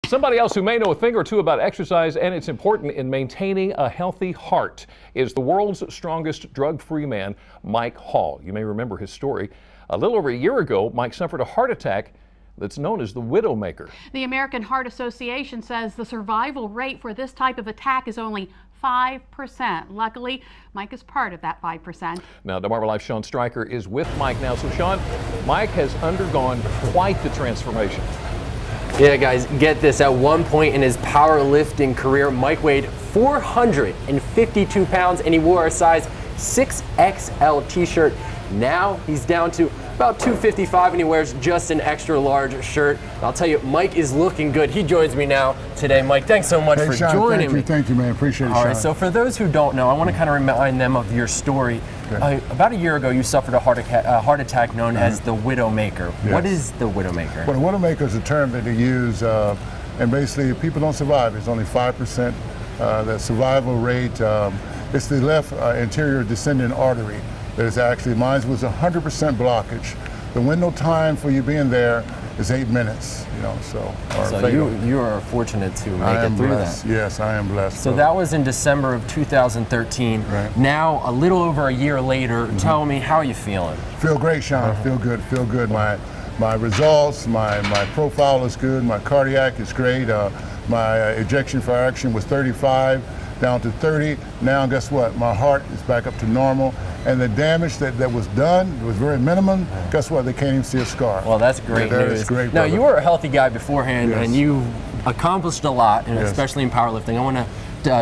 Somebody else who may know a thing or two about exercise and it's important in maintaining a healthy heart is the world's strongest drug-free man, Mike Hall. You may remember his story. A little over a year ago, Mike suffered a heart attack that's known as the Widowmaker. The American Heart Association says the survival rate for this type of attack is only 5%. Luckily, Mike is part of that 5%. Now, Delmarva Life's Sean Stryker is with Mike now. So, Sean, Mike has undergone quite the transformation. Yeah, guys, get this. At one point in his powerlifting career, Mike weighed 452 pounds and he wore a size 6XL t-shirt. Now he's down to about 255 and he wears just an extra large shirt. I'll tell you, Mike is looking good. He joins me now today. Mike, thanks so much for Sean, joining me. Thank you, man. Appreciate it, All right, Sean. so for those who don't know, I want to kind of remind them of your story. About a year ago, you suffered a heart attack known as the Widowmaker. Yes. What is the Widowmaker? Well, the Widowmaker is a term that they use, and basically people don't survive. It's only 5%. The survival rate, it's the left anterior descending artery. There's actually, mine was 100% blockage. The window time for you being there is 8 minutes, so you are fortunate to make it through that. Yes, I am blessed. So that was in December of 2013. Right. Now, a little over a year later, tell me, how are you feeling? Feel great, Sean. Feel good. My results, my profile is good. My cardiac is great. My ejection fraction was 35 down to 30. Now, guess what? My heart is back up to normal. And the damage that was done was very minimum. Guess what? They can't even see a scar. Well, that's great news. Is great, now, brother. you were a healthy guy beforehand, Yes. and you accomplished a lot, and Yes. especially in powerlifting. I want to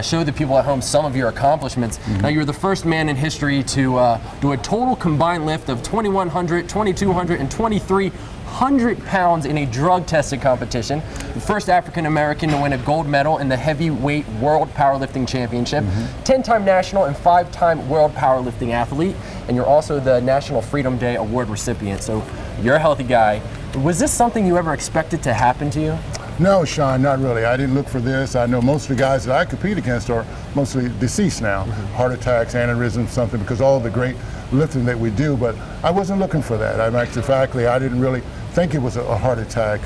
show the people at home some of your accomplishments. Now, you're the first man in history to do a total combined lift of 2,100, 2,200, and 2,300 pounds in a drug-tested competition. The first African-American to win a gold medal in the heavyweight world powerlifting championship. 10-time national and 5-time world powerlifting athlete. And you're also the National Freedom Day Award recipient. So you're a healthy guy. Was this something you ever expected to happen to you? No, Sean, not really. I didn't look for this. I know most of the guys that I compete against are mostly deceased now. Heart attacks, aneurysms, something, because all the great lifting that we do, but I wasn't looking for that. I didn't really think it was a heart attack,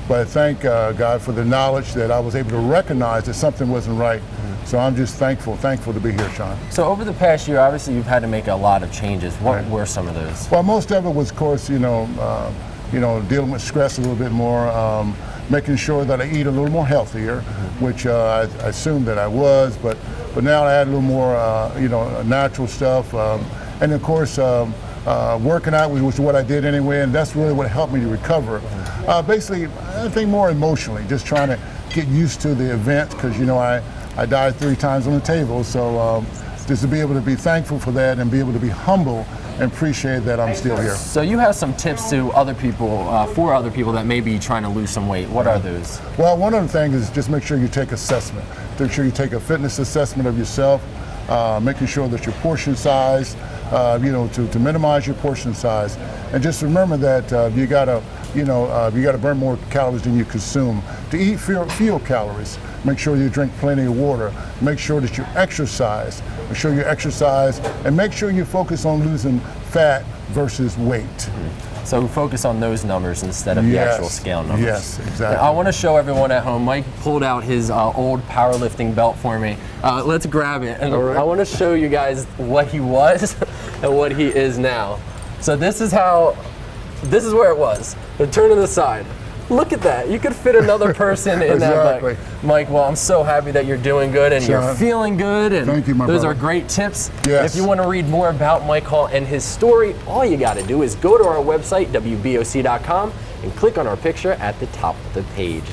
but I thank God for the knowledge that I was able to recognize that something wasn't right. So I'm just thankful to be here, Sean. So over the past year, obviously you've had to make a lot of changes. What were some of those? Well, most of it was, of course, dealing with stress a little bit more, making sure that I eat a little more healthier, which I assumed that I was, but now I add a little more, natural stuff, and of course, working out was what I did anyway, and that's really what helped me to recover. Basically, I think more emotionally, just trying to get used to the event, because I died 3 times on the table, so just to be able to be thankful for that and be able to be humble and appreciate that I'm still here. So you have some tips to other people, for other people that may be trying to lose some weight. What are those? Well, one of the things is just make sure you take assessment. Make sure you take a fitness assessment of yourself, making sure that your portion size, to minimize your portion size, and just remember that you gotta burn more calories than you consume. To eat fewer calories, make sure you drink plenty of water. Make sure that you exercise. Make sure you exercise, and make sure you focus on losing fat versus weight. So focus on those numbers instead of the actual scale numbers. Yes, exactly. I want to show everyone at home, Mike pulled out his old powerlifting belt for me. Let's grab it. And I want to show you guys what he was and what he is now. So this is where it was. But turn to the side. Look at that. You could fit another person in that bike. Mike, well, I'm so happy that you're doing good and you're feeling good. And thank you, my those brother. are great tips. Yes. If you want to read more about Mike Hall and his story, all you got to do is go to our website, WBOC.com, and click on our picture at the top of the page.